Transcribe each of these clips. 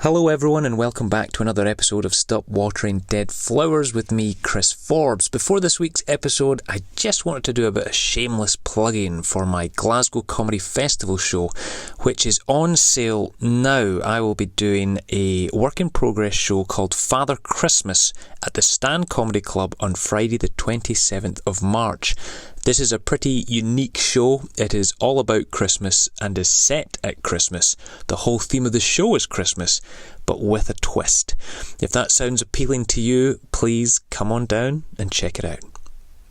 Hello everyone and welcome back to another episode of Stop Watering Dead Flowers with me, Chris Forbes. Before this week's episode, I just wanted to do a bit of shameless plugging for my Glasgow Comedy Festival show, which is on sale now. I will be doing a work-in-progress show called Father Christmas at the Stand Comedy Club on Friday the 27th of March. This is a pretty unique show. It is all about Christmas and is set at Christmas. The whole theme of the show is Christmas, but with a twist. If that sounds appealing to you, please come on down and check it out.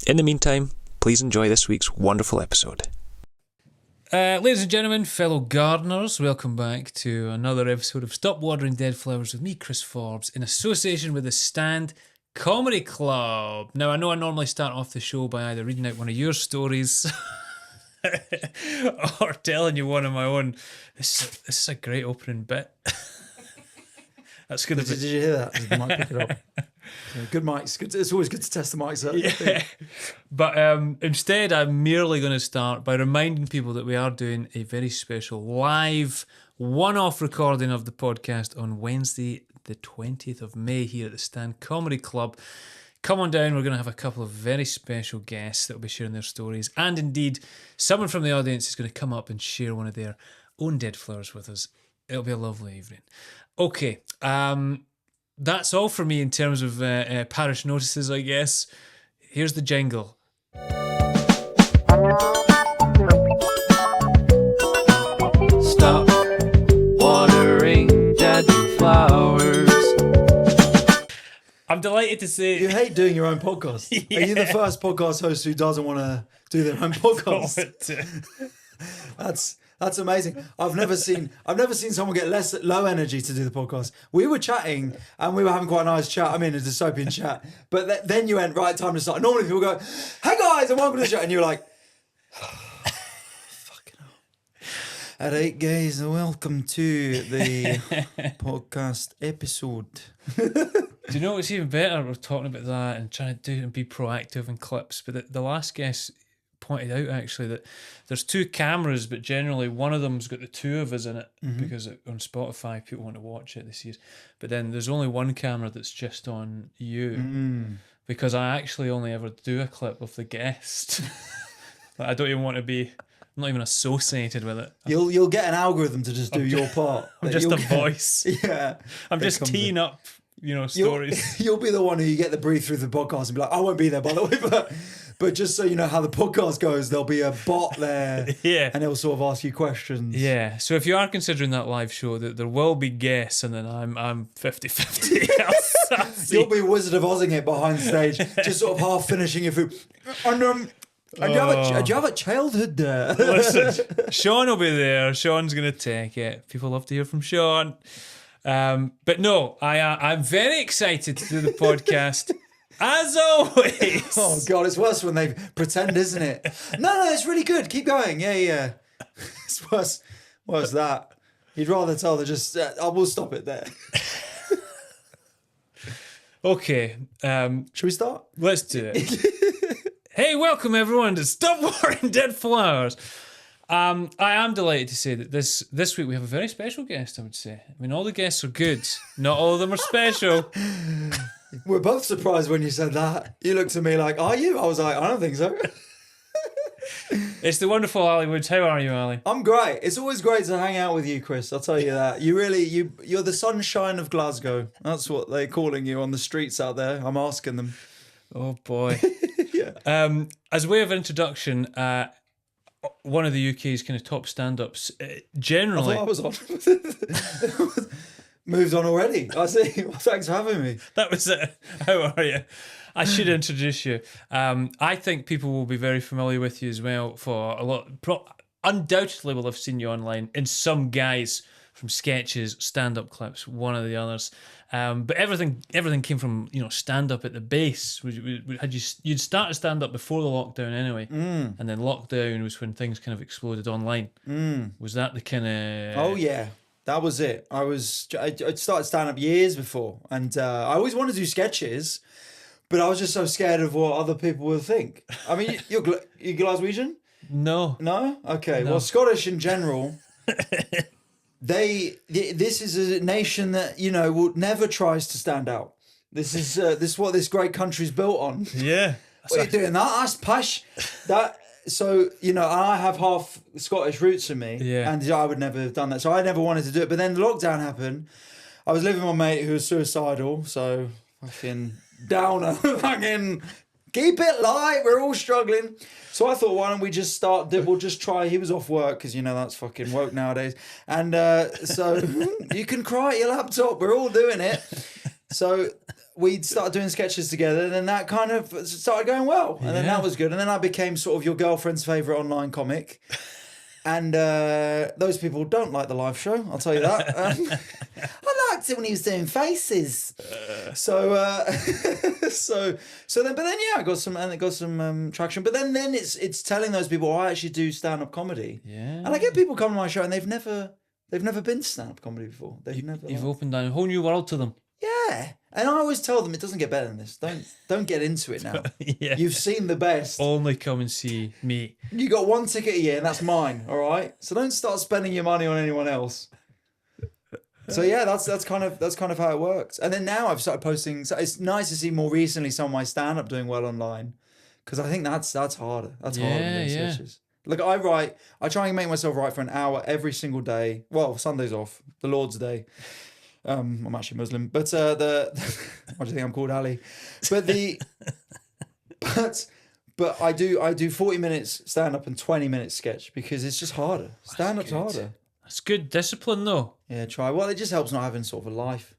In the meantime, please enjoy this week's wonderful episode. Ladies and gentlemen, fellow gardeners, welcome back to another episode of Stop Watering Dead Flowers with me, Chris Forbes, in association with the Stand Comedy Club. Now, I know I normally start off the show by either reading out one of your stories or telling you one of my own. This is a great opening bit. That's good. Did you hear that? Did the mic pick it up? Good mics. Good. It's always good to test the mics out. Yeah. But instead, I'm merely going to start by reminding people that we are doing a very special live one-off recording of the podcast on Wednesday, the 20th of May here at the Stand Comedy Club. Come on down, we're going to have a couple of very special guests that will be sharing their stories, and indeed someone from the audience is going to come up and share one of their own dead flowers with us. It'll be a lovely evening. Okay, that's all for me in terms of parish notices, I guess. Here's the jingle. Stop watering dead flowers. I'm delighted to say... You hate doing your own podcast. Yeah. Are you the first podcast host who doesn't want to do their own podcast? That's amazing. I've never seen someone get low energy to do the podcast. We were chatting and we were having quite a nice chat. I mean, a dystopian chat. But then you went, right, time to start. Normally people go, hey guys, and welcome to the show. And you're like, fucking hell. All right, guys, welcome to the podcast episode. Do you know what's even better? We're talking about that and trying to do and be proactive in clips. But the last guest pointed out actually that there's two cameras, but generally one of them's got the two of us in it because on Spotify people want to watch it. They see us, but then there's only one camera that's just on you because I actually only ever do a clip of the guest. Like, I don't even want to be. I'm not even associated with it. You'll get an algorithm to just do your part. I'm just a voice. Yeah, I'm just teeing up. Stories. You'll be the one who you get the brief through the podcast and be like, I won't be there, by the way, but just so you know how the podcast goes, there'll be a bot there, yeah, and it'll sort of ask you questions. Yeah. So if you are considering that live show, that there will be guests, and then I'm 50-50. You'll be Wizard of Ozzing it behind stage, just sort of half finishing your food. And do you have a childhood there? Listen, Sean will be there. Sean's going to take it. People love to hear from Sean. But no, I'm very excited to do the podcast. As always. Oh God, it's worse when they pretend, isn't it? No, it's really good. Keep going. Yeah. It's worse that. You'd rather tell them just, I will stop it there. Okay. Should we start? Let's do it. Hey, welcome everyone to Stop Watering Dead Flowers. I am delighted to say that this week we have a very special guest, I would say. I mean, all the guests are good. Not all of them are special. We're both surprised when you said that. You looked at me like, are you? I was like, I don't think so. It's the wonderful Ali Woods. How are you, Ali? I'm great. It's always great to hang out with you, Chris. I'll tell you that. You're the sunshine of Glasgow. That's what they're calling you on the streets out there. I'm asking them. Oh, boy. Yeah. As a way of introduction, one of the UK's kind of top stand-ups. Generally, I thought I was on. Moved on already. I see. Well, thanks for having me. That was it. How are you? I should introduce you. I think people will be very familiar with you as well for a lot. Undoubtedly will have seen you online in some guise from sketches, stand-up clips, one or the others. But everything came from stand-up at the base. You'd started stand-up before the lockdown anyway, and then lockdown was when things kind of exploded online. Was that the kind of? Oh yeah, that was it. I started stand-up years before, and I always wanted to do sketches, but I was just so scared of what other people would think. I mean, you're Glaswegian? No. No? Okay. No. Well, Scottish in general. This is a nation that, will never tries to stand out. This is what this great country's built on. Yeah. What are you doing? That's posh. So, I have half Scottish roots in me. Yeah. And I would never have done that. So I never wanted to do it. But then the lockdown happened. I was living with my mate who was suicidal. So fucking downer. Fucking keep it light. We're all struggling. So I thought, why don't we just start? We'll just try. He was off work because, that's fucking woke nowadays. And so you can cry at your laptop. We're all doing it. So we started doing sketches together, and then that kind of started going well. And then that was good. And then I became sort of your girlfriend's favourite online comic. And those people don't like the live show, I'll tell you that. I liked it when he was doing faces. So then I got some traction. But then it's telling those people, I actually do stand-up comedy. Yeah. And I get people come to my show and they've never been to stand-up comedy before. You've opened a whole new world to them. Yeah. And I always tell them it doesn't get better than this. Don't get into it now. Yeah. You've seen the best. Only come and see me. You got one ticket a year and that's mine, all right? So don't start spending your money on anyone else. So yeah, that's kind of how it works. And then now I've started posting. So it's nice to see more recently some of my stand-up doing well online, because I think that's harder. That's harder than sketches. Look, I try and make myself write for an hour every single day. Well, Sunday's off, the Lord's Day. I'm actually Muslim, but what do you think I'm called, Ali? But I do 40 minutes stand up and 20 minutes sketch because it's just harder. Stand up's harder. That's good discipline, though. Yeah, try. Well, it just helps not having sort of a life.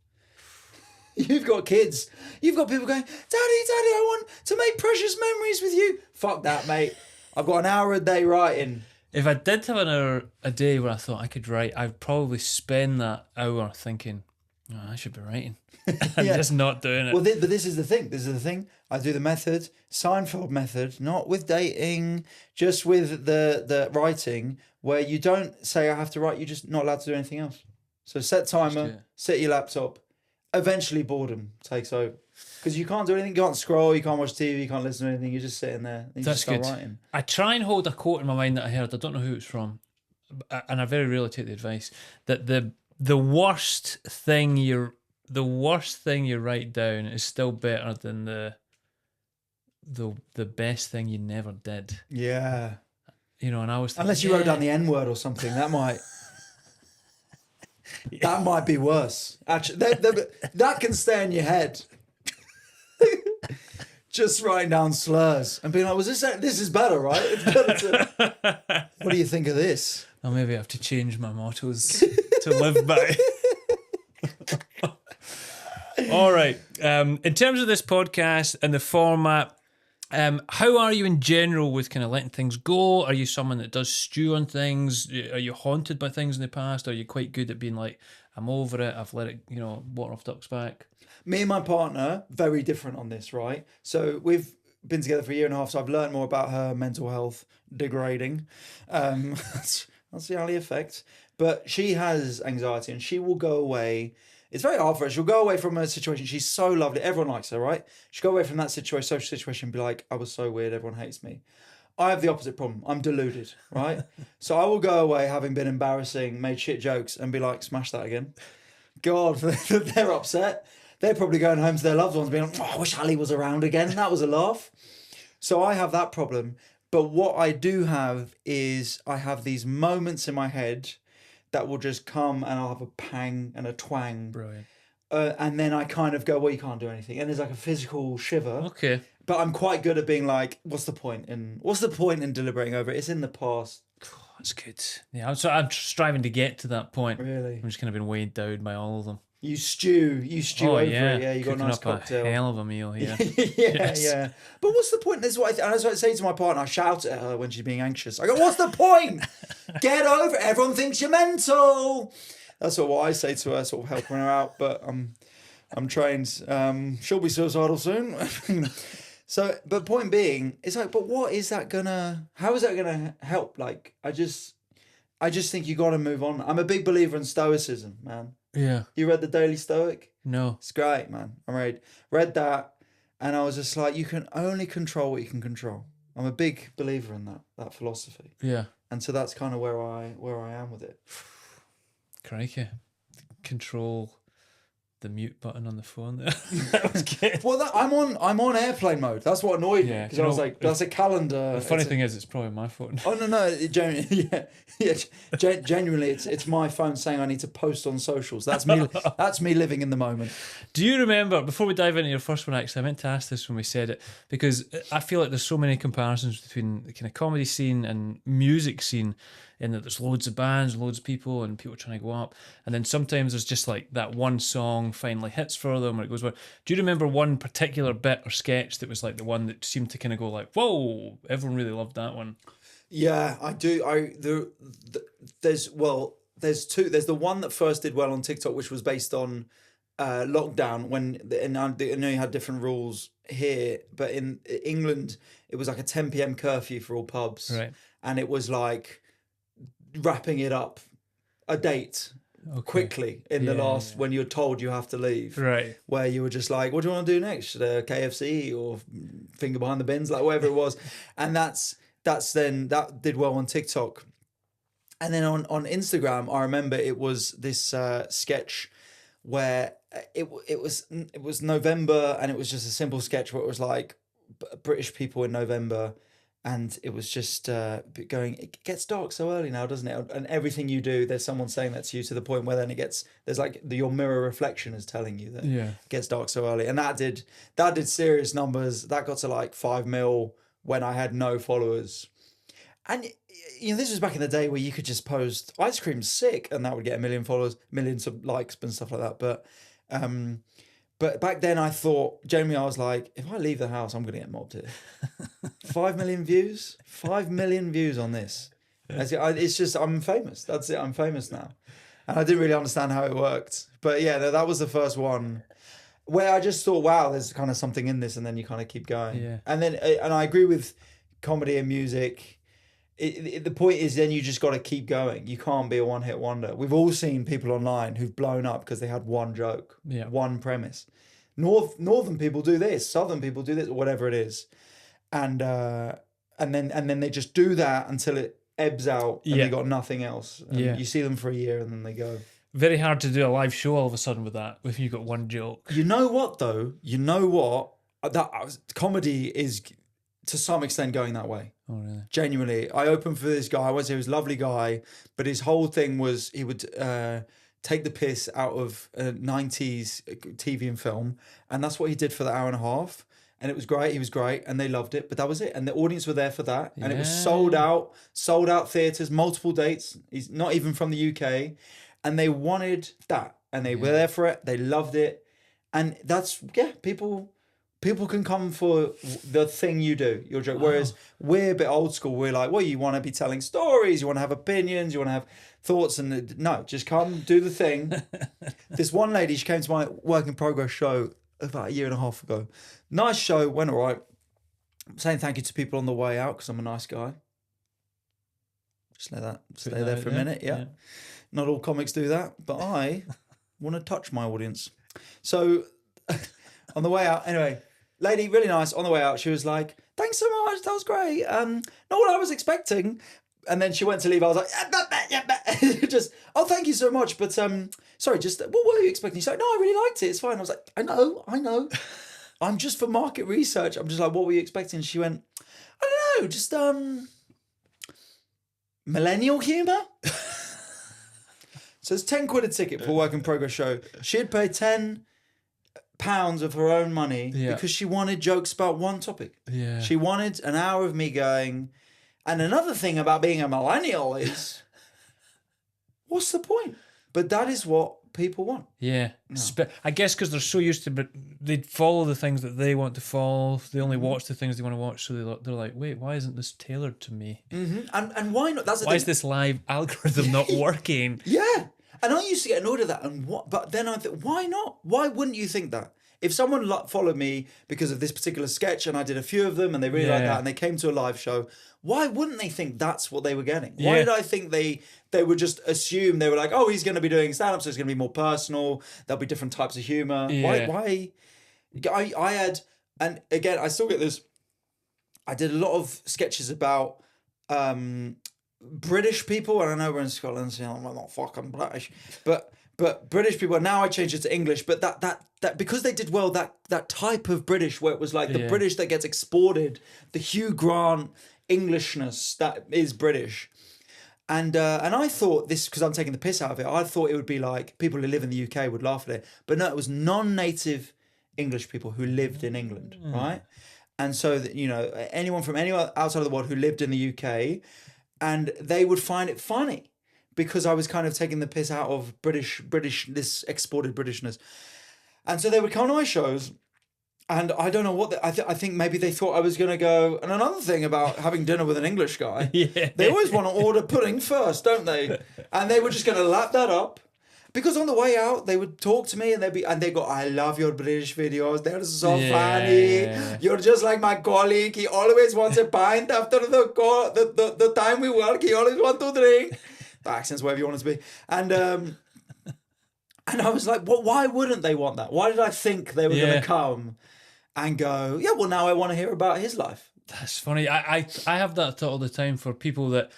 You've got kids. You've got people going, Daddy, I want to make precious memories with you. Fuck that, mate. I've got an hour a day writing. If I did have an hour a day where I thought I could write, I'd probably spend that hour thinking, I should be writing. I'm just not doing it. Well, but this is the thing. I do the method, Seinfeld method, not with dating, just with the writing, where you don't say I have to write, you're just not allowed to do anything else. So set timer, set your laptop. Eventually boredom takes over. Because you can't do anything, you can't scroll, you can't watch TV, you can't listen to anything, you're just sitting there and you just start writing. I try and hold a quote in my mind that I heard, I don't know who it's from, and I very rarely take the advice, that the worst thing you write down is still better than the best thing you never did. Yeah. And I was thinking, unless you wrote down the N-word or something, that might that might be worse. Actually, that can stay in your head. Just writing down slurs and being like, this is better, right? It's better to, what do you think of this? I'll maybe have to change my mottos to live by. All right. In terms of this podcast and the format, how are you in general with kind of letting things go? Are you someone that does stew on things? Are you haunted by things in the past? Are you quite good at being like, I'm over it, I've let it, water off duck's back? Me and my partner, very different on this, right? So we've been together for a year and a half, so I've learned more about her mental health degrading. That's the Ali effect. But she has anxiety and she will go away. It's very hard for her. She'll go away from a situation. She's so lovely. Everyone likes her, right? She'll go away from that social situation and be like, I was so weird. Everyone hates me. I have the opposite problem. I'm deluded, right? So I will go away having been embarrassing, made shit jokes and be like, smash that again. God, they're upset. They're probably going home to their loved ones being like, I wish Ali was around again. That was a laugh. So I have that problem. But what I do have is I have these moments in my head that will just come and I'll have a pang and a twang. Brilliant. And then I kind of go, well, you can't do anything. And there's like a physical shiver. Okay. But I'm quite good at being like, what's the point in deliberating over it? It's in the past. Oh, that's good. Yeah, I'm striving to get to that point. Really? I'm just kind of been weighed down by all of them. You stew over it. Yeah, you got a nice cocktail. A hell of a meal, yeah. Yeah. But what's the point? That's what I say to my partner. I shout at her when she's being anxious. I go, what's the point? Get over it. Everyone thinks you're mental. That's sort of what I say to her, sort of helping her out. But I'm trained. She'll be suicidal soon. So, but point being, it's like, but how is that gonna help? Like, I just think you got to move on. I'm a big believer in stoicism, man. Yeah. You read the Daily Stoic? No. It's great, man. I read that, and I was just like, you can only control what you can control. I'm a big believer in that philosophy. Yeah. And so that's kind of where I am with it. Crikey. Control the mute button on the phone there. That was good. Well, I'm on airplane mode. That's what annoyed me, because I was like, that's a calendar. The funny thing is, it's probably my phone. Oh no! Genuinely, it's my phone saying I need to post on socials. That's me. That's me living in the moment. Do you remember, before we dive into your first one, actually, I meant to ask this when we said it, because I feel like there's so many comparisons between the kind of comedy scene and music scene, in that there's loads of bands, loads of people, and people trying to go up. And then sometimes there's just like that one song finally hits for them, or it goes well. Do you remember one particular bit or sketch that was like the one that seemed to kind of go like, whoa, everyone really loved that one? Yeah, I do. There's two. There's the one that first did well on TikTok, which was based on lockdown, and I know you had different rules here, but in England it was like a 10 p.m. curfew for all pubs, Right. And it was like wrapping it up a date quickly in the last when you're told you have to leave, Right. where you were just like, what do you want to do next? KFC or finger behind the bins, like whatever it was. And that did well on TikTok. And then on Instagram, I remember it was this sketch where it was November, and it was just a simple sketch where it was like British people in November, and it was just going, it gets dark so early now, doesn't it? And everything you do, there's someone saying that to you, to the point where then there's like your mirror reflection is telling you that it gets dark so early. And that did serious numbers. That got to like 5 mil when I had no followers. And this was back in the day where you could just post ice cream sick, and that would get 1 million followers, millions of likes and stuff like that. But back then I thought, genuinely, I was like, if I leave the house, I'm going to get mobbed here. 5 million views? 5 million views on this. It's just, I'm famous. That's it. I'm famous now. And I didn't really understand how it worked. But yeah, that was the first one where I just thought, wow, there's kind of something in this. And then you kind of keep going. Yeah. And I agree with comedy and music. The point is, then you just got to keep going. You can't be a one-hit wonder. We've all seen people online who've blown up because they had one joke, one premise. Northern people do this, Southern people do this, whatever it is, and then they just do that until it ebbs out, and they got nothing else. And you see them for a year, and then they go. Very hard to do a live show all of a sudden with that, if you've got one joke. You know what though? That comedy is to some extent going that way. Oh, really? Genuinely. I opened for this guy. I was, he was a lovely guy, but his whole thing was he would take the piss out of 90s TV and film. And that's what he did for the hour and a half. And it was great. He was great. And they loved it. But that was it. And the audience were there for that. And it was sold out theatres, multiple dates. He's not even from the UK. And they wanted that. And they were there for it. They loved it. And that's, people can come for the thing you do, your joke. Whereas we're a bit old school. We're like, well, you want to be telling stories, you want to have opinions, you want to have thoughts. And no, just come do the thing. This one lady, she came to my work in progress show about 1.5 years ago. Nice show, went all right. I'm saying thank you to people on the way out because I'm a nice guy. Just let that stay there for a minute. Yeah. Not all comics do that, but I want to touch my audience. So on the way out, anyway, lady, really nice. On the way out, she was like, thanks so much, that was great. Not what I was expecting. And then she went to leave. I was like, just, oh, thank you so much. But sorry, just, what were you expecting? She's like, no, I really liked it. It's fine. I was like, I know. I'm just for market research. I'm just like, what were you expecting? She went, I don't know, just millennial humour. So it's 10 quid a ticket for a work in progress show. She'd pay £10 of her own money because she wanted jokes about one topic. Yeah. She wanted an hour of me going, and another thing about being a millennial is, what's the point? But that is what people want. Yeah. I guess because they're so used to, but they follow the things that they want to follow. They only watch the things they want to watch. So they're like, wait, why isn't this tailored to me? Mm-hmm. And why not? That's the why thing. is this live algorithm not working? Yeah. And I used to get annoyed at that. But then I thought, why not? Why wouldn't you think that? If someone followed me because of this particular sketch and I did a few of them and they really liked that and they came to a live show, why wouldn't they think that's what they were getting? Why did I think they would just assume they were like, oh, he's going to be doing stand-up, so it's going to be more personal. There'll be different types of humour. Yeah. Why? I had, and again, I still get this. I did a lot of sketches about British people, and I know we're in Scotland, so I'm not fucking British, but British people. Now I changed it to English, but that because they did well, that type of British where it was like the British that gets exported, the Hugh Grant Englishness that is British. And I thought this, because I'm taking the piss out of it, I thought it would be like people who live in the UK would laugh at it. But no, it was non-native English people who lived in England, right? And so, anyone from anywhere outside of the world who lived in the UK, and they would find it funny because I was kind of taking the piss out of British, this exported Britishness. And so they would come to my shows. And I don't know what I think maybe they thought I was going to go. And another thing about having dinner with an English guy, they always want to order pudding first, don't they? And they were just going to lap that up, because on the way out they would talk to me and they go, "I love your British videos. They're so funny. You're just like my colleague. He always wants a pint after the time we work. He always wants to drink." The accent's wherever you want it to be. And I was like, well, why wouldn't they want that? Why did I think they were going to come and go, yeah, well, now I want to hear about his life? That's funny. I have that thought all the time for people that,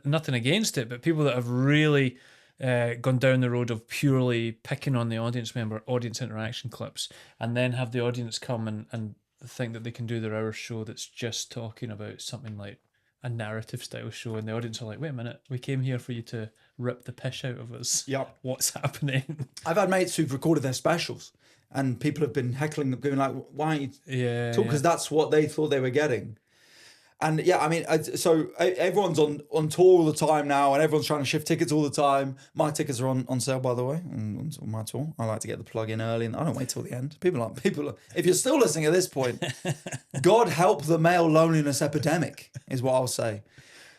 nothing against it, but people that have really gone down the road of purely picking on the audience member, audience interaction clips, and then have the audience come and think that they can do their hour show that's just talking about something like a narrative style show, and the audience are like, wait a minute, we came here for you to rip the piss out of us. Yep. What's happening? I've had mates who've recorded their specials and people have been heckling them, going like, why aren't you talk? Because that's what they thought they were getting. And yeah, I mean, so everyone's on tour all the time now, and everyone's trying to shift tickets all the time. My tickets are on sale, by the way, on my tour. I like to get the plug in early, and I don't wait till the end. People. If you're still listening at this point, God help the male loneliness epidemic is what I'll say.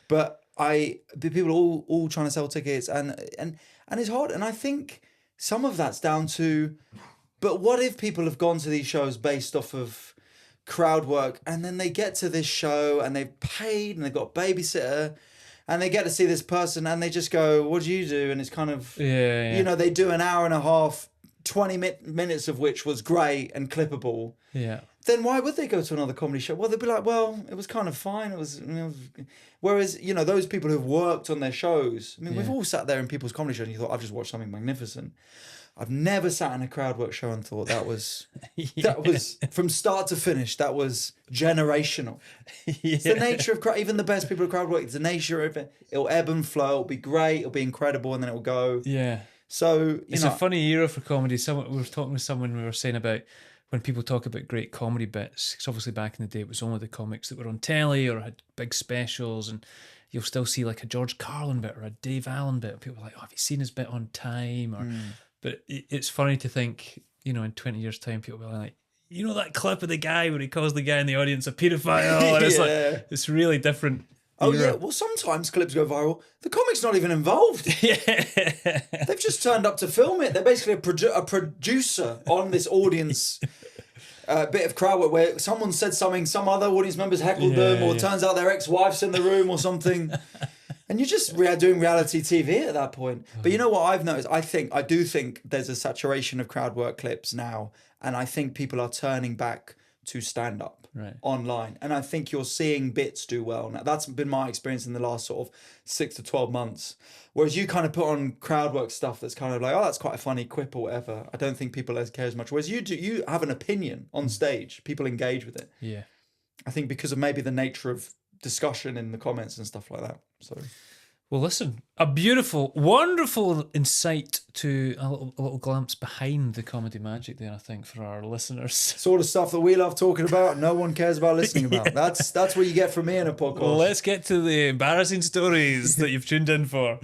But people are all trying to sell tickets, and it's hard. And I think some of that's down to, but what if people have gone to these shows based off of crowd work, and then they get to this show and they've paid and they've got a babysitter and they get to see this person and they just go, what do you do? And it's kind of, they do an hour and a half, 20 minutes of which was great and clippable. Yeah. Then why would they go to another comedy show? Well, they'd be like, well, it was kind of fine. It was whereas, those people who've worked on their shows, I mean, we've all sat there in people's comedy shows and you thought, I've just watched something magnificent. I've never sat in a crowd work show and thought that was that was from start to finish. That was generational. It's the nature of even the best people of crowd work. It's the nature of it. It'll ebb and flow. It'll be great. It'll be incredible, and then it'll go. Yeah. So it's a funny era for comedy. We were talking with someone. We were saying about when people talk about great comedy bits. Because obviously back in the day, it was only the comics that were on telly or had big specials, and you'll still see like a George Carlin bit or a Dave Allen bit. People are like, "Oh, have you seen his bit on Time?" Or But it's funny to think, in 20 years' time, people will be like, that clip of the guy where he calls the guy in the audience a paedophile? And it's like, it's really different. Oh, yeah. Well, sometimes clips go viral. The comic's not even involved. They've just turned up to film it. They're basically a producer on this audience bit of crowd work where someone said something, some other audience members heckled them, or it turns out their ex-wife's in the room or something. And you're just doing reality TV at that point. But you know what I've noticed? I do think there's a saturation of crowd work clips now. And I think people are turning back to stand-up online. And I think you're seeing bits do well. Now, that's been my experience in the last sort of 6 to 12 months. Whereas you kind of put on crowd work stuff that's kind of like, oh, that's quite a funny quip or whatever. I don't think people care as much. Whereas you have an opinion on stage. People engage with it. Yeah. I think because of maybe the nature of discussion in the comments and stuff like that. So, well, listen, a beautiful, wonderful insight to a little glimpse behind the comedy magic there, I think, for our listeners. Sort of stuff that we love talking about, no one cares about listening about. That's what you get from me in a podcast. Well, let's get to the embarrassing stories that you've tuned in for.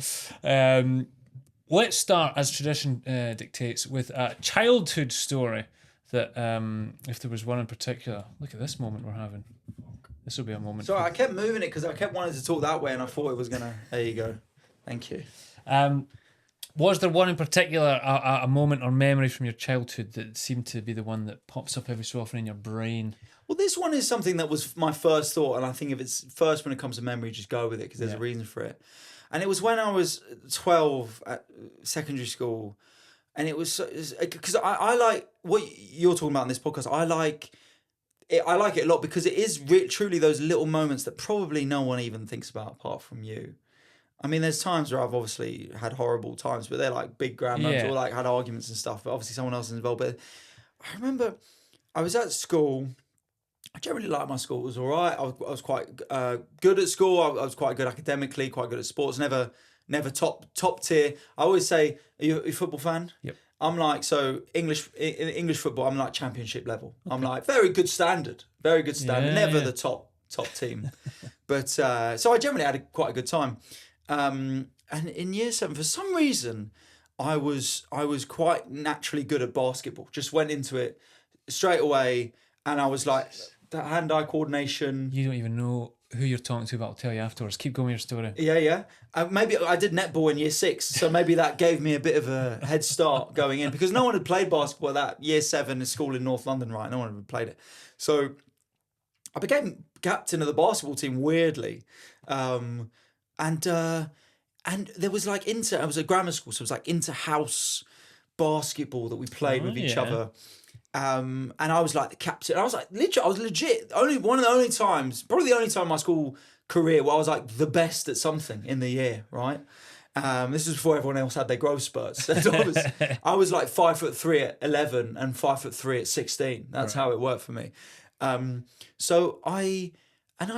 Let's start, as tradition dictates, with a childhood story that, if there was one in particular, look at this moment we're having. This will be a moment. Sorry, I kept moving it because I kept wanting to talk that way and I thought it was going to... There you go. Thank you. Was there one in particular, a moment or memory from your childhood that seemed to be the one that pops up every so often in your brain? Well, this one is something that was my first thought, and I think if it's first when it comes to memory, just go with it because there's a reason for it. And it was when I was 12 at secondary school, and it was... Because I like what you're talking about in this podcast. I like it a lot because it is truly those little moments that probably no one even thinks about apart from you. I mean, there's times where I've obviously had horrible times, but they're like big grand moments Yeah. or like had arguments and stuff. But obviously, someone else is involved. But I remember I was at school. I generally liked my school. It was all right. I was quite good at school. I was quite good academically, quite good at sports. Never top tier. I always say, are you a football fan? Yep. I'm like, so English football, I'm like championship level. Okay. I'm like very good standard. Yeah, Never yeah. the top team. But so I generally had quite a good time. And in year 7, for some reason, I was quite naturally good at basketball. Just went into it straight away, and I was like, that hand-eye coordination. You don't even know who you're talking to, but I'll tell you afterwards. Keep going with your story. Yeah. Maybe I did netball in year 6, so maybe that gave me a bit of a head start going in, because no one had played basketball at that year 7 in school in North London, right? No one had played it. So I became captain of the basketball team, weirdly. And there was like I was at grammar school, so it was like inter-house basketball that we played with each other. And I was like the captain. I was like, literally, I was legit. Probably the only time in my school career where I was like the best at something in the year, right? This was before everyone else had their growth spurts. So I was like 5'3" at 11 and 5'3" at 16. That's how it worked for me. So I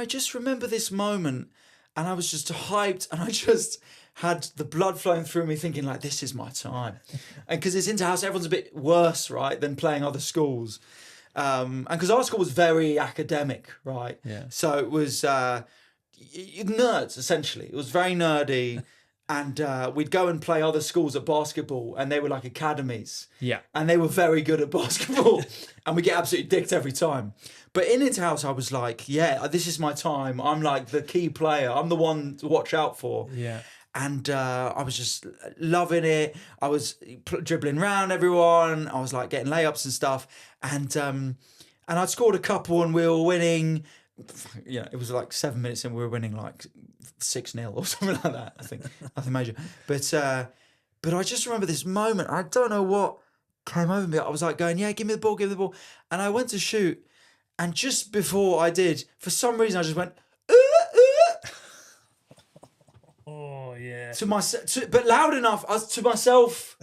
just remember this moment, and I was just hyped, and I just had the blood flowing through me, thinking like, this is my time. And because it's inter-house, everyone's a bit worse, right, than playing other schools. And because our school was very academic, right? Yeah. So it was nerds, essentially. It was very nerdy. And we'd go and play other schools at basketball, and they were like academies. Yeah. And they were very good at basketball. And we get absolutely dicked every time. But in Inter-house, I was like, yeah, this is my time. I'm like the key player. I'm the one to watch out for. Yeah. And I was just loving it. I was dribbling around everyone. I was like getting layups and stuff. And I'd scored a couple, and we were winning. You know, it was like 7 minutes and we were winning like 6-0 or something like that. I think nothing major. But I just remember this moment. I don't know what came over me. I was like going, yeah, give me the ball. And I went to shoot, and just before I did, for some reason I just went, Oh yeah. but loud enough to myself.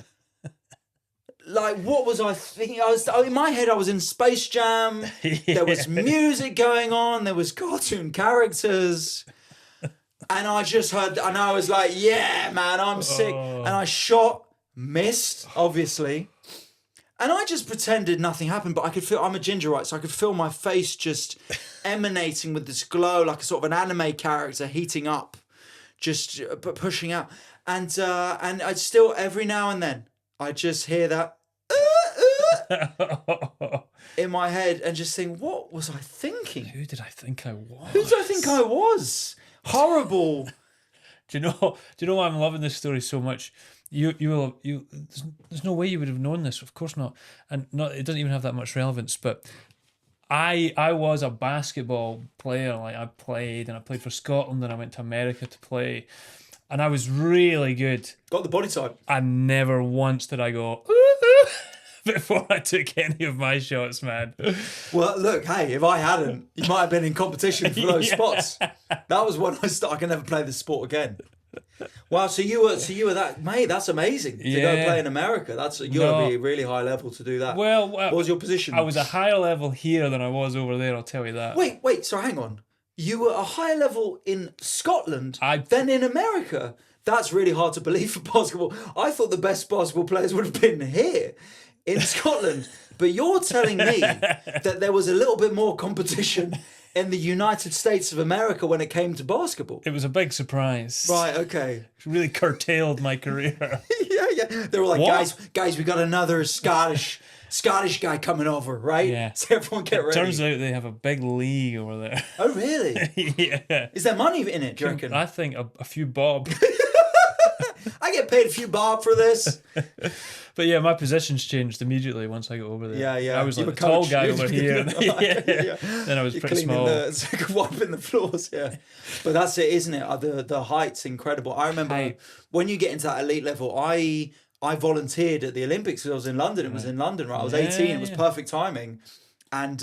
Like, what was I thinking? In my head, I was in Space Jam. There was music going on. There was cartoon characters. And I just heard, and I was like, yeah, man, I'm sick. And I shot, missed, obviously. And I just pretended nothing happened, but I could feel, I'm a ginger, right? So I could feel my face just emanating with this glow, like a sort of an anime character heating up, just pushing out. And I'd still, every now and then, I just hear that in my head and just think, what was I thinking? Who did I think I was? Who did I think I was? Horrible. Do you know why I'm loving this story so much? There's no way you would have known this. Of course not. And it doesn't even have that much relevance. But I was a basketball player. Like, I played for Scotland, and I went to America to play. And I was really good. Got the body type. And never once did I go, ooh, ooh, before I took any of my shots, man. Well, look, hey, if I hadn't, you might have been in competition for those spots. That was when I can never play this sport again. Wow, so you were that, mate, that's amazing. To go play in America. You gotta be really high level to do that. Well, what was your position? I was a higher level here than I was over there, I'll tell you that. Wait, so hang on. You were a higher level in Scotland than in America. That's really hard to believe for basketball. I thought the best basketball players would have been here in Scotland. But you're telling me that there was a little bit more competition in the United States of America when it came to basketball. It was a big surprise. Right, okay. It really curtailed my career. Yeah. They were like, guys, we got another Scottish guy coming over, right? Yeah. So everyone get ready. Turns out they have a big league over there. Oh, really? Yeah. Is there money in it, do you reckon? I think a few bob. I get paid a few bob for this. But yeah, my positions changed immediately once I got over there. Yeah. I was You like were the tall coach. guy over here. Then I was pretty small. Wiping the floors, yeah. But that's it, isn't it? The height's incredible. I remember when you get into that elite level, I volunteered at the Olympics because I was in London. It was in London, right? I was 18. It was perfect timing. And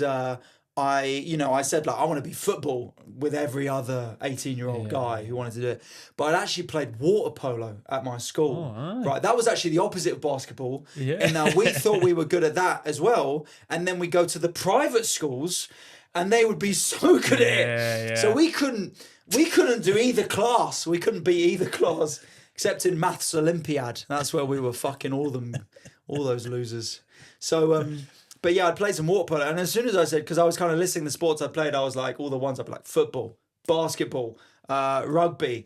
I said like I want to be football with every other 18-year-old guy who wanted to do it. But I'd actually played water polo at my school. Right, that was actually the opposite of basketball. Yeah. And now we thought we were good at that as well. And then we go to the private schools, and they would be so good at it. Yeah. So we couldn't do either class. We couldn't beat either class except in maths Olympiad. That's where we were fucking all those losers. So but yeah, I played some water polo, and as soon as I said, because I was kind of listing the sports I played, I was like, all the ones I'd be like football, basketball, rugby,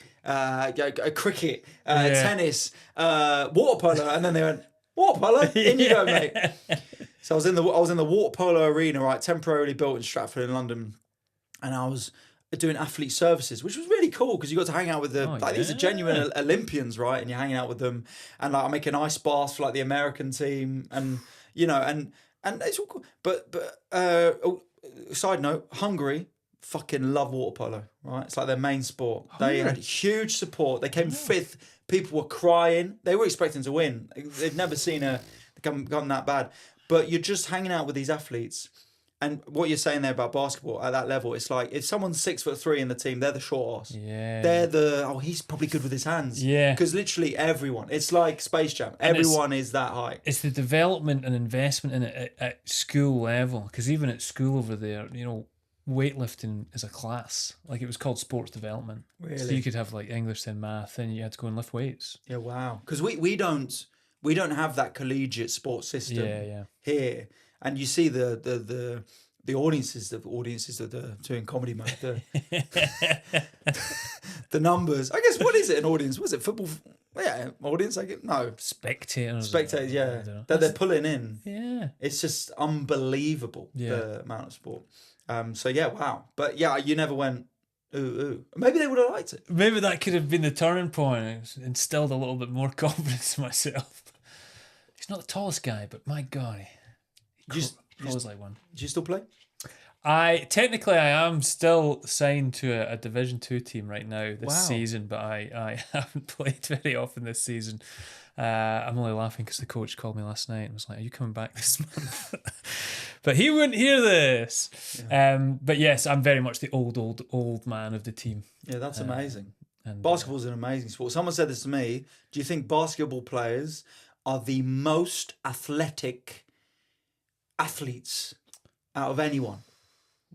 cricket, tennis, water polo, and then they went, water polo, in you go, mate. So I was in the water polo arena, right, temporarily built in Stratford in London, and I was doing athlete services, which was really cool because you got to hang out with these are genuine Olympians, right, and you're hanging out with them, and like I make an ice bath for like the American team, and and it's all cool. But side note, Hungary fucking love water polo, right? It's like their main sport. They had huge support. They came fifth. People were crying. They were expecting to win. They'd never seen gone that bad. But you're just hanging out with these athletes. And what you're saying there about basketball at that level, it's like if someone's 6'3" in the team, they're the short ass. Yeah. They're he's probably good with his hands. Yeah. Because literally everyone, it's like Space Jam. Everyone is that high. It's the development and investment in it at school level. Because even at school over there, weightlifting is a class. Like it was called sports development. Really? So you could have like English and math, and you had to go and lift weights. Yeah, wow. Because we don't have that collegiate sports system here. And you see the audiences that are doing comedy mode, the numbers. I guess, what is it, an audience? Was it football? Yeah, audience, I get no. Spectators, yeah. That they're pulling in. Yeah. It's just unbelievable, the amount of sport. So yeah, wow. But yeah, you never went, ooh. Maybe they would have liked it. Maybe that could have been the turning point. It instilled a little bit more confidence in myself. He's not the tallest guy, but my God, Crawls like one. Do you still play? I am still signed to a Division 2 team right now this season, but I haven't played very often this season. I'm only laughing because the coach called me last night and was like, "Are you coming back this month?" But he wouldn't hear this. Yeah. But yes, I'm very much the old man of the team. Yeah, that's amazing. And basketball's an amazing sport. Someone said this to me. Do you think basketball players are the most athletic athletes out of anyone?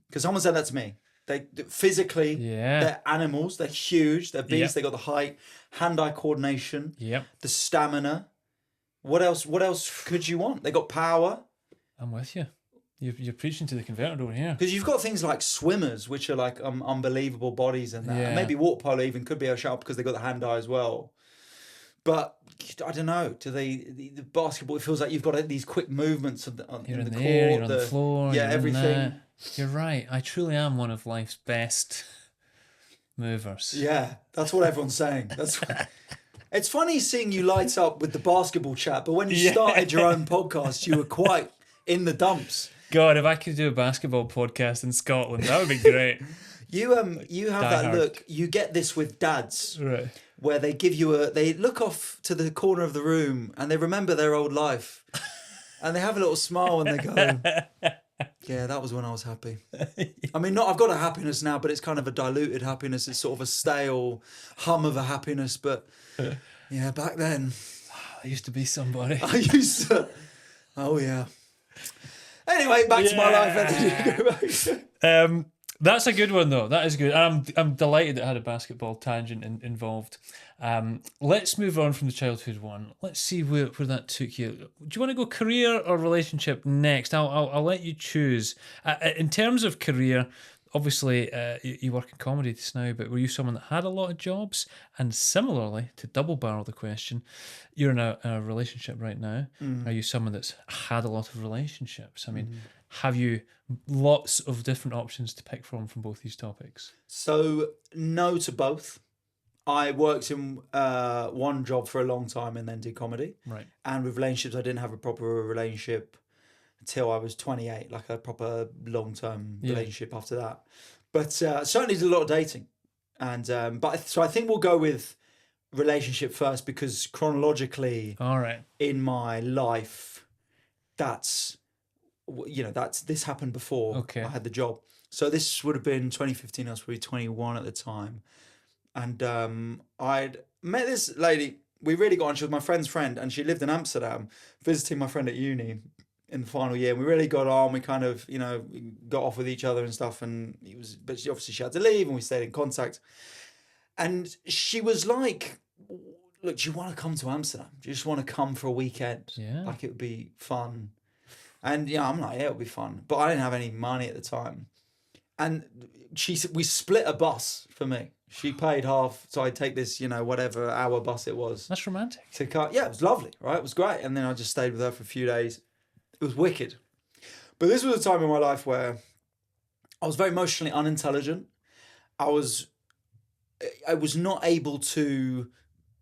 Because someone said that to me. They physically, they're animals. They're huge. They're beasts. They got the height, hand-eye coordination, the stamina. What else could you want? They got power. I'm with you. You're preaching to the converted over here. Because you've got things like swimmers, which are like unbelievable bodies, and that. And maybe water polo even could be a shout because they got the hand-eye as well. But I don't know. Do the basketball? It feels like you've got these quick movements in the court. You're on the floor. Yeah, everything. You're right. I truly am one of life's best movers. Yeah, that's what everyone's saying. It's funny seeing you light up with the basketball chat, but when you started your own podcast, you were quite in the dumps. God, if I could do a basketball podcast in Scotland, that would be great. You have that look. You get this with dads, right? Where they give you they look off to the corner of the room and they remember their old life, and they have a little smile and they go, "Yeah, that was when I was happy." I mean, I've got a happiness now, but it's kind of a diluted happiness. It's sort of a stale hum of a happiness, but yeah, back then, I used to be somebody. I used to. Oh yeah. Anyway, back to my life. That's a good one, though. That is good. I'm delighted it had a basketball tangent involved. Let's move on from the childhood one. Let's see where that took you. Do you want to go career or relationship next? I'll let you choose. In terms of career, obviously you work in comedy just now, but were you someone that had a lot of jobs? And similarly, to double barrel the question, you're in a relationship right now. Are you someone that's had a lot of relationships? I mean, have you lots of different options to pick from both these topics? So, no to both. I worked in one job for a long time and then did comedy. Right. And with relationships, I didn't have a proper relationship until I was 28, like a proper long-term relationship after that. But certainly did a lot of dating. And so I think we'll go with relationship first because chronologically, all right, in my life, that's this happened before Okay. I had the job. So this would have been 2015. I was probably 21 at the time, and I'd met this lady. We really got on. She was my friend's friend, and she lived in Amsterdam, visiting my friend at uni in the final year. And we really got on. We kind of, we got off with each other and stuff. And but she had to leave, and we stayed in contact. And she was like, "Look, do you want to come to Amsterdam? Do you just want to come for a weekend? Yeah. Like, it would be fun." And I'm like, "Yeah, it would be fun." But I didn't have any money at the time. And we split a bus for me. She paid half, so I'd take this, whatever hour bus it was. That's romantic. Yeah, it was lovely, right? It was great. And then I just stayed with her for a few days. It was wicked. But this was a time in my life where I was very emotionally unintelligent. I was not able to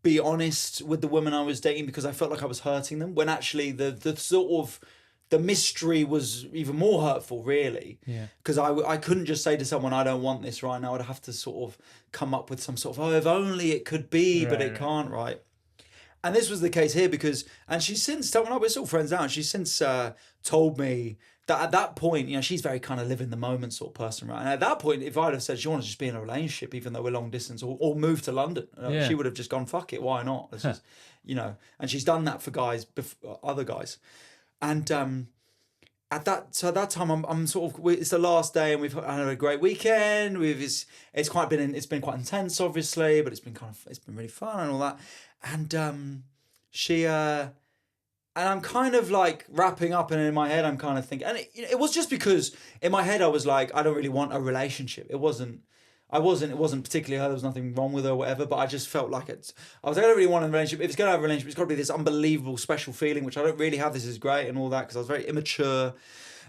be honest with the women I was dating because I felt like I was hurting them, when actually the sort of the mystery was even more hurtful, really. Yeah. Because I couldn't just say to someone, "I don't want this right now." I'd have to sort of come up with some sort of, if only it could be, but it can't, right? And this was the case here and she's since, we're still friends now, and she's since told me that at that point, she's very kind of live in the moment sort of person, right? And at that point, if I'd have said she wanted to just be in a relationship, even though we're long distance, or move to London, she would have just gone, "Fuck it, why not?" This is, and she's done that for guys, other guys. And at that time, I'm sort of, it's the last day, and we've had a great weekend. It's been quite intense, obviously, but it's been really fun and all that. And and I'm kind of like wrapping up, and in my head I'm kind of thinking, and it was just because in my head I was like, I don't really want a relationship. It wasn't particularly her. There was nothing wrong with her or whatever, but I just felt like I was like, I don't really want a relationship. If it's going to have a relationship, it's got to be this unbelievable special feeling, which I don't really have. This is great and all that, because I was very immature,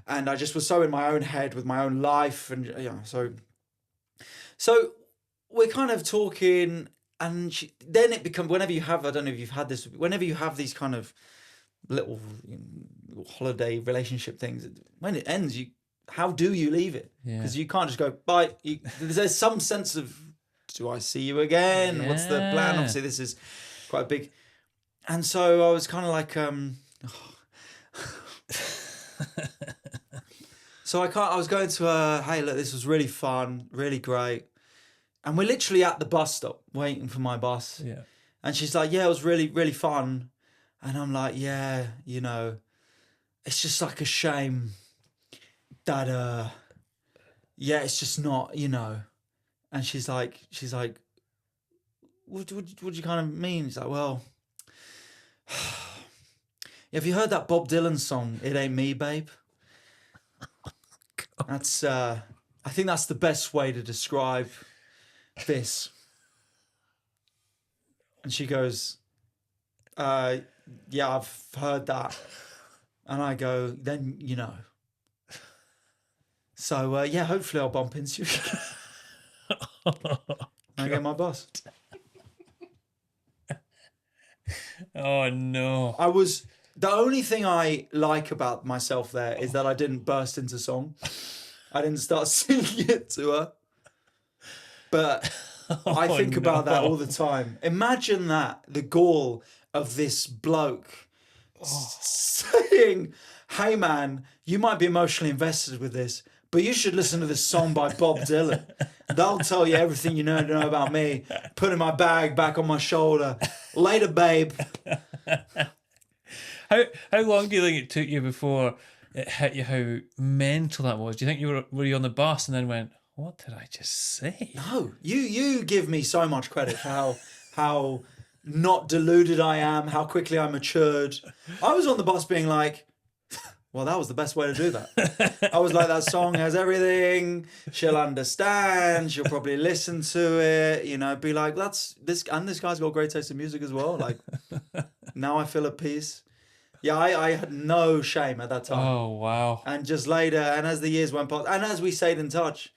and I just was so in my own head with my own life, and so we're kind of talking, and then it becomes, whenever you have, I don't know if you've had this, whenever you have these kind of little holiday relationship things, when it ends, how do you leave it? Because you can't just go, bye. There's some sense of, do I see you again? Yeah. What's the plan? Obviously, this is quite big. And so I was kind of like, so I was going to her, "Hey, look, this was really fun, really great." And we're literally at the bus stop waiting for my bus. Yeah. And she's like, "Yeah, it was really, really fun." And I'm like, "Yeah, it's just like a shame that it's just not, And she's like, what do you kind of mean? He's like, "Well, have you heard that Bob Dylan song, 'It Ain't Me, Babe'? That's I think that's the best way to describe this." And she goes, "Yeah, I've heard that." And I go, "Then So, hopefully I'll bump into you. I get my bus. Oh, no. The only thing I like about myself there is that I didn't burst into song. I didn't start singing it to her. But I think about that all the time. Imagine that, the gall of this bloke saying, "Hey man, you might be emotionally invested with this, but you should listen to this song by Bob Dylan. That'll tell you everything you need to know about me. Putting my bag back on my shoulder. Later, babe." How long do you think it took you before it hit you how mental that was? Do you think were you on the bus and then went, "What did I just say?" No, you give me so much credit for how not deluded I am, how quickly I matured. I was on the bus being like, well, that was the best way to do that. I was like, that song has everything. She'll understand. She'll probably listen to it. Be like, that's this, and this guy's got great taste in music as well. Like, now I feel at peace. Yeah, I had no shame at that time. Oh, wow. And just later, and as the years went past, and as we stayed in touch,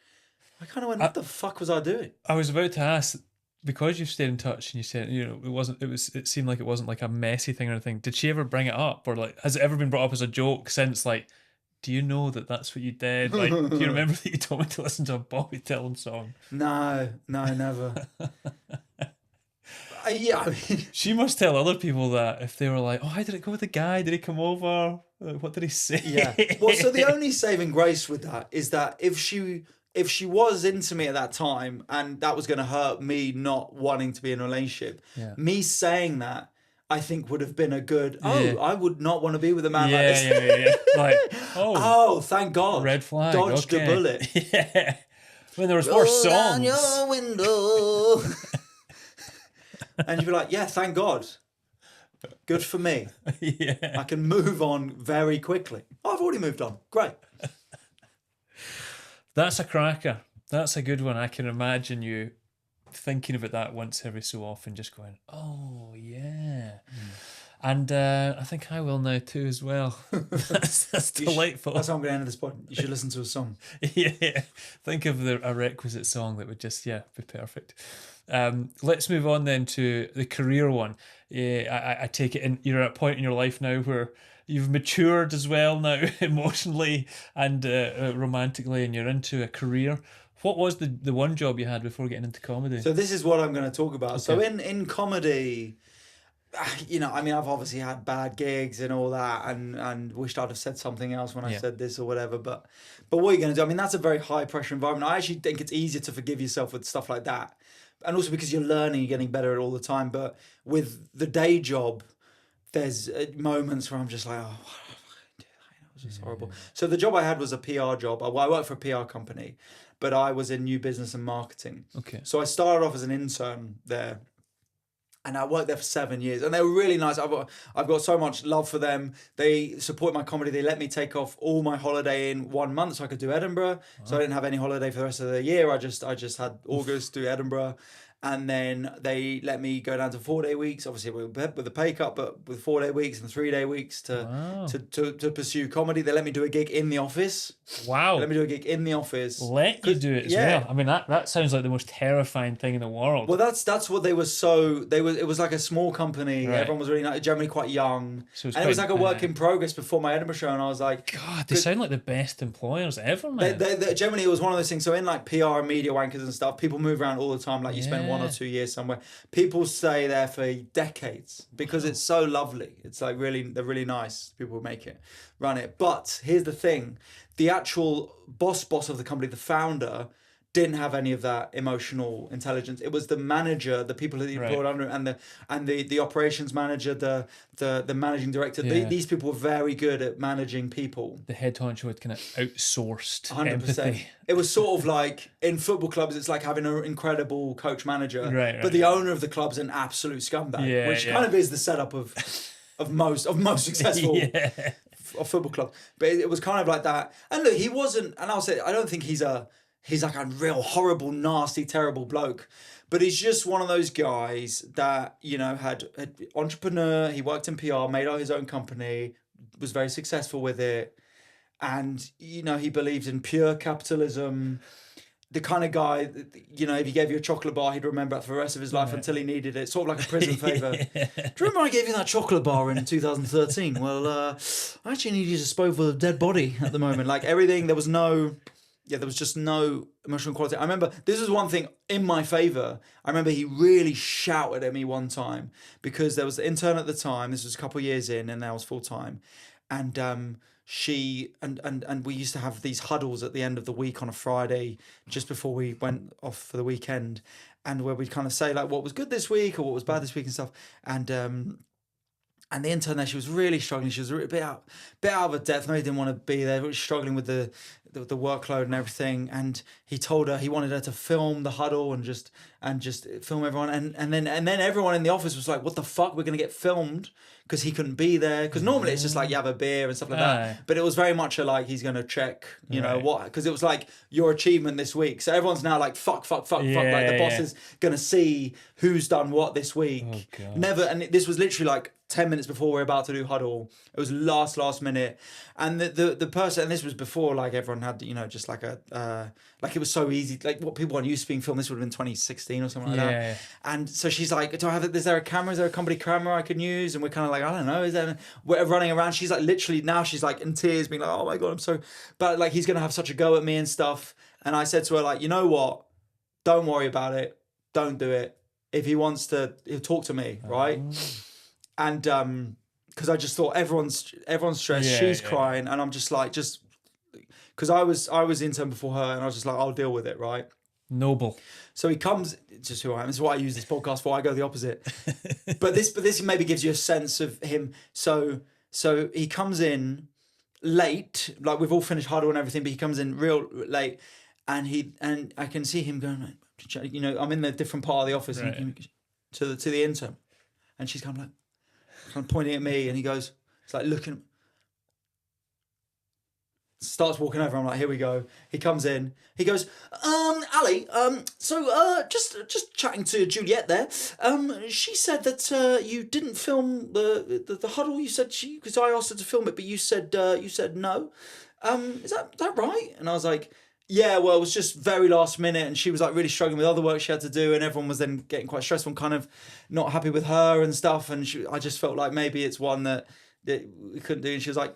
I kind of went, what the fuck was I doing? I was about to ask, because you've stayed in touch and you said, it seemed like it wasn't like a messy thing or anything. Did she ever bring it up, or like, has it ever been brought up as a joke since? Like, do you know that that's what you did? Like, do you remember that you told me to listen to a Bobby Dylan song? No, never. Yeah, I mean, she must tell other people that if they were like, "Oh, how did it go with the guy? Did he come over?" What did he say? Yeah. Well, so the only saving grace with that is that if she was into me at that time and that was going to hurt me not wanting to be in a relationship, me saying that I think would have been a good, I would not want to be with a man like this. Yeah. Like, oh, thank God. Red flag. Dodged a bullet. Yeah. When there was more songs. Down your window. And you'd be like, yeah, thank God. Good for me. Yeah. I can move on very quickly. Oh, I've already moved on. Great. That's a cracker. That's a good one. I can imagine you thinking about that once every so often, just going, oh, yeah. And I think I will now too as well. That's delightful. That's how I'm going to end this point. You should listen to a song. Yeah. Think of a requisite song that would just, be perfect. Let's move on then to the career one. I take it you're at a point in your life now where you've matured as well now, emotionally and romantically, and you're into a career. What was the one job you had before getting into comedy? So this is what I'm going to talk about. Okay. So in comedy, you know, I mean, I've obviously had bad gigs and all that, and wished I'd have said something else when I said this or whatever. But what are you going to do? I mean, that's a very high pressure environment. I actually think it's easier to forgive yourself with stuff like that, and also because you're learning, you're getting better at it all the time. But with the day job, there's moments where I'm just like, oh, it was just horrible. So the job I had was a PR job. I worked for a PR company, but I was in new business and marketing. Okay. So I started off as an intern there, and I worked there for 7 years, and they were really nice. I've got so much love for them. They support my comedy. They let me take off all my holiday in 1 month, so I could do Edinburgh. So I didn't have any holiday for the rest of the year. I just had August to Edinburgh. And then they let me go down to 4-day weeks, obviously with a pay cut, but with 4-day weeks and 3-day weeks to pursue comedy. They let me do a gig in the office. Wow. They let me do a gig in the office. Let you do it as well. I mean, that sounds like the most terrifying thing in the world. Well, that's what they were. It was like a small company. Right. Everyone was really nice, generally quite young, and it was like a work in progress before my Edinburgh show. And I was like, God, they sound like the best employers ever, man. They generally, it was one of those things. So in like PR and media wankers and stuff, people move around all the time. Like you spend 1 or 2 years somewhere. People stay there for decades because it's so lovely. It's like they're really nice. People who make it, run it. But here's the thing: the actual boss of the company, the founder, didn't have any of that emotional intelligence. It was the manager, the people that he brought under, and the operations manager, the managing director. Yeah. These people were very good at managing people. The head honcho had kind of outsourced 100%. empathy. It was sort of like in football clubs, it's like having an incredible coach manager, right. But the owner of the club's an absolute scumbag, which kind of is the setup of most successful football clubs. But it was kind of like that. And look, he wasn't, and I'll say, I don't think he's like a real horrible, nasty, terrible bloke. But he's just one of those guys that, you know, had entrepreneur, he worked in PR, made out his own company, was very successful with it. And, you know, he believed in pure capitalism. The kind of guy, you know, if he gave you a chocolate bar, he'd remember it for the rest of his life until he needed it. Sort of like a prison favour. Do you remember I gave you that chocolate bar in 2013? Well, I actually need you to dispose of a dead body at the moment. Like everything, there was just no emotional quality. I remember, this was one thing in my favour. I remember he really shouted at me one time because there was the intern at the time. This was a couple of years in and now I was full time. And she and we used to have these huddles at the end of the week on a Friday just before we went off for the weekend, and where we'd kind of say like what was good this week or what was bad this week and stuff. And the intern there, she was really struggling. She was a bit out of her depth. Maybe didn't want to be there. She was struggling with the workload and everything. And he told her he wanted her to film the huddle and just film everyone. And then everyone in the office was like, "What the fuck? We're gonna get filmed." Because he couldn't be there. Because normally it's just like you have a beer and stuff like that. But it was very much like he's gonna check, you know what? Because it was like your achievement this week. So everyone's now like fuck. Like the boss is gonna see who's done what this week. Oh, God. Never. And this was literally like 10 minutes before we're about to do huddle. It was last minute. And the person, and this was before like everyone had, you know, just like like it was so easy, like what people aren't used to being filmed. This would have been 2016 or something like that. And so she's like, is there a camera? Is there a company camera I can use? And we're kind of like, I don't know, we're running around. She's like, literally now she's like in tears being like, oh my God, I'm so, but like he's going to have such a go at me and stuff. And I said to her like, you know what? Don't worry about it. Don't do it. If he wants to, he'll talk to me. Right. And because I just thought everyone's stressed. She's crying, and I'm just like, because I was intern before her, and I was just like, I'll deal with it, right? Noble. So he comes, just who I am. This is what I use this podcast for. I go the opposite. but this maybe gives you a sense of him. So he comes in late, like we've all finished huddle and everything, but he comes in real late, and I can see him going, you know, I'm in the different part of the office, right. and to the intern, and she's kind of pointing at me, and he goes, it's like looking. Starts walking over. I'm like, here we go. He comes in. He goes, Ali. Just chatting to Juliet there. She said that you didn't film the huddle. You said because I asked her to film it, but you said no. Is that right? And I was like, yeah. Well, it was just very last minute, and she was like really struggling with other work she had to do, and everyone was then getting quite stressful and kind of not happy with her and stuff. And I just felt like maybe it's one that we couldn't do, and he was like,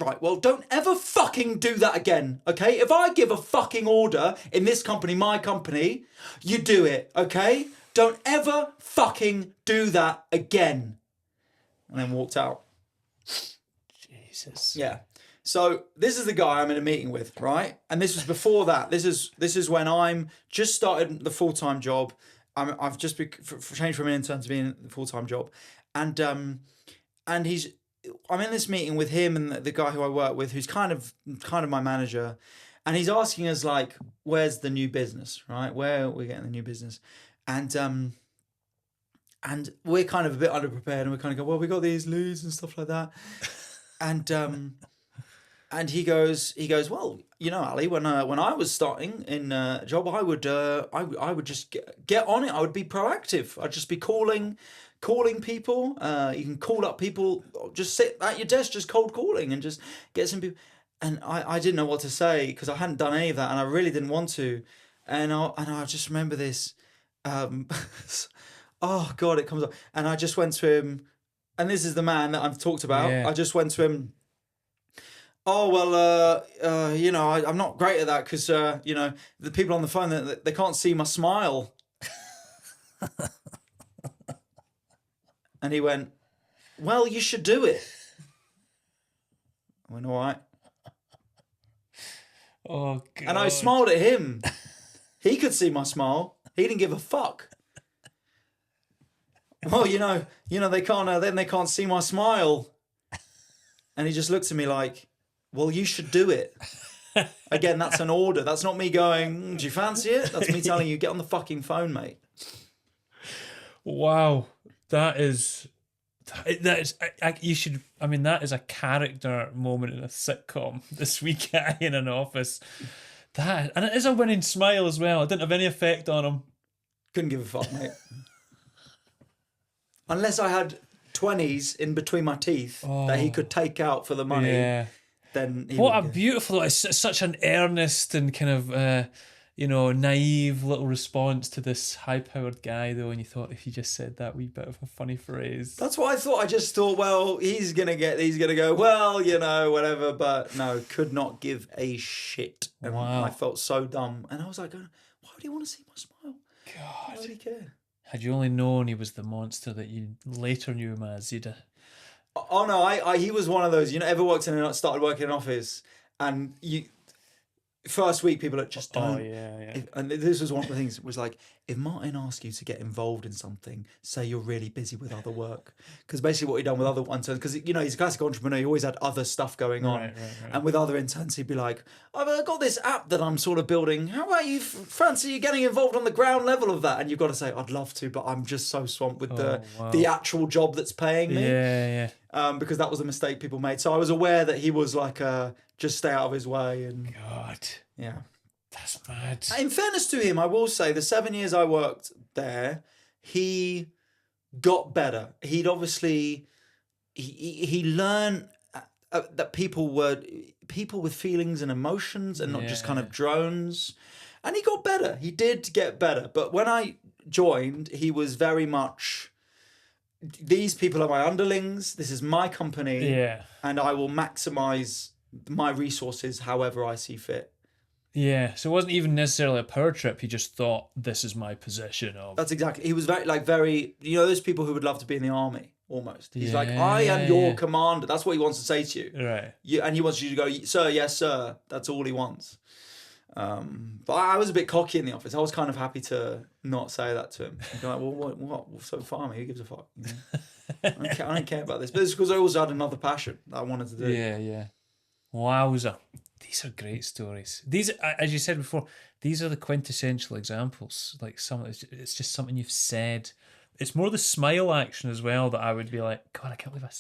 right, well, don't ever fucking do that again, okay? If I give a fucking order in this company, my company, you do it, okay? Don't ever fucking do that again. And then walked out. Jesus. Yeah. So this is the guy I'm in a meeting with, right? And this was before that. This is when I'm just started the full-time job. I've just changed from an intern to being a full-time job, and I'm in this meeting with him and the guy who I work with, who's kind of my manager, and he's asking us like, "Where's the new business? Right? Where are we getting the new business?" And we're kind of a bit underprepared, and we kind of go, "Well, we got these leads and stuff like that," and he goes, "Well, you know, Ali, when I was starting in a job, I would just get on it. I would be proactive. I'd just be calling people. You can call up people, just sit at your desk, just cold calling and just get some people." And I didn't know what to say because I hadn't done any of that, and I really didn't want to. And I just remember this. Oh God, it comes up. And I just went to him, and this is the man that I've talked about. Yeah. I just went to him. Oh, well, you know, I'm not great at that because, you know, the people on the phone, they can't see my smile. And he went, "Well, you should do it." I went, "All right." Oh, God. And I smiled at him. He could see my smile. He didn't give a fuck. "Well, you know, they can't see my smile." And he just looked at me like, "Well, you should do it." Again, that's an order. That's not me going, "Do you fancy it?" That's me telling you, get on the fucking phone, mate. Wow. That is you should. I mean, that is a character moment in a sitcom. The sweet guy in an office. And it is a winning smile as well. It didn't have any effect on him. Couldn't give a fuck, mate. Unless I had 20s in between my teeth that he could take out for the money. Yeah. Then he What a would beautiful! It's such an earnest and kind of naive little response to this high-powered guy, though. And you thought, if you just said that wee bit of a funny phrase, That's what I thought. I just thought, well, he's gonna go, well, you know, whatever. But no, could not give a shit. And Wow. I felt so dumb, and I was like, why would he want to see my smile? God. Why would he care? Had you only known he was the monster that you later knew him as, you'd have... Oh no, he was one of those. You know, ever started working in an office, and first week people are just don't. Oh yeah. And this was one of the things. It was like, if Martin asks you to get involved in something, say you're really busy with other work, because basically what he'd done with other interns, because you know he's a classic entrepreneur, he always had other stuff going on, Right. and with other interns he'd be like, "I've got this app that I'm sort of building. How about you fancy you getting involved on the ground level of that?" And you've got to say, "I'd love to, but I'm just so swamped with the actual job that's paying me." Yeah. Because that was a mistake people made. So I was aware that he was like, just stay out of his way. And God, yeah. that's mad. In fairness to him, I will say the 7 years I worked there, he got better. He'd obviously, he learned that people were people with feelings and emotions and not just kind of drones. And he got better. He did get better. But when I joined, he was very much... These people are my underlings. This is my company. Yeah. And I will maximize my resources however I see fit. Yeah. So it wasn't even necessarily a power trip. He just thought, this is my position of... That's exactly. He was very, you know, those people who would love to be in the army. almost. He's like, I am your commander. That's what he wants to say to you. Right. And he wants you to go, sir, yes, sir. That's all he wants. But I was a bit cocky in the office. I was kind of happy to not say that to him. I'm like, well, what? So fine, who gives a fuck? You know? I don't care about this. But it's because I also had another passion that I wanted to do. Yeah. Wowza. These are great stories. These, as you said before, these are the quintessential examples. Like it's just something you've said. It's more the smile action as well that I would be like, God, I can't believe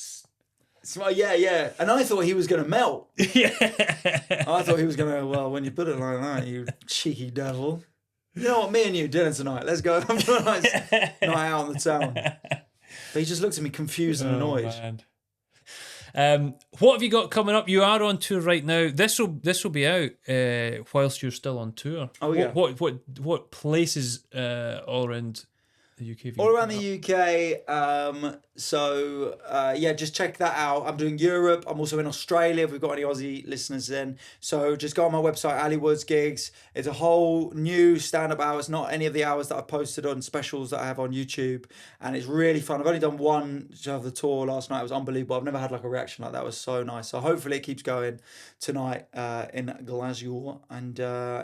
Yeah. And I thought he was going to melt. Yeah. I thought he was going to, well, when you put it like that, you cheeky devil. You know what, me and you, dinner tonight. Let's go have a nice night out on the town. But he just looked at me confused and annoyed. Man. What have you got coming up? You are on tour right now. This will be out whilst you're still on tour. Oh yeah. What places all around the UK? All around the UK. Just check that out. I'm doing Europe. I'm also in Australia. If we've got any Aussie listeners in. So just go on my website, Ali Woods Gigs. It's a whole new stand-up hours, not any of the hours that I've posted on specials that I have on YouTube. And it's really fun. I've only done one of the tour last night. It was unbelievable. I've never had like a reaction like that. It was so nice. So hopefully it keeps going tonight in Glasgow. And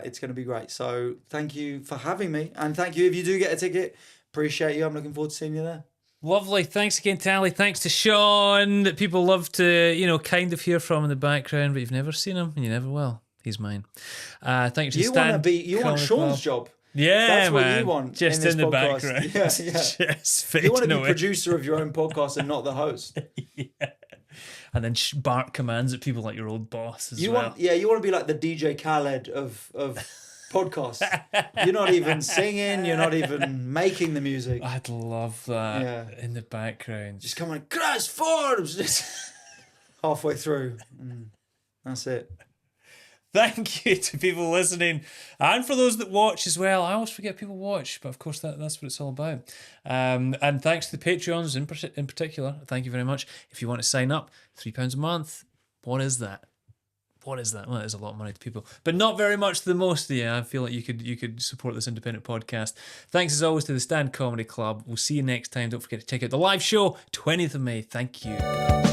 it's going to be great. So thank you for having me. And thank you if you do get a ticket. Appreciate you. I'm looking forward to seeing you there. Lovely. Thanks again, Tally. Thanks to Sean, that people love to, kind of hear from in the background, but you've never seen him and you never will. He's mine. Thanks to Stan. You want Sean's job. Yeah, that's what man. you want. Just in the background. Yeah. Just fading you want to be away. producer of your own podcast and not the host. Yeah. And then bark commands at people like your old boss as well. You want to be like the DJ Khaled of podcast. You're not even singing, you're not even making the music. I'd love that in the background. Just come on, Chris Forbes, just halfway through. That's it. Thank you to people listening and for those that watch as well. I always forget people watch, but of course that's what it's all about. And thanks to the Patreons in particular. Thank you very much. If you want to sign up, £3 a month. What is that? Well, it is a lot of money to people, but not very much to the most of you. I feel like you could support this independent podcast. Thanks as always to the Stand Comedy Club. We'll see you next time. Don't forget to check out the live show, 20th of May. Thank you.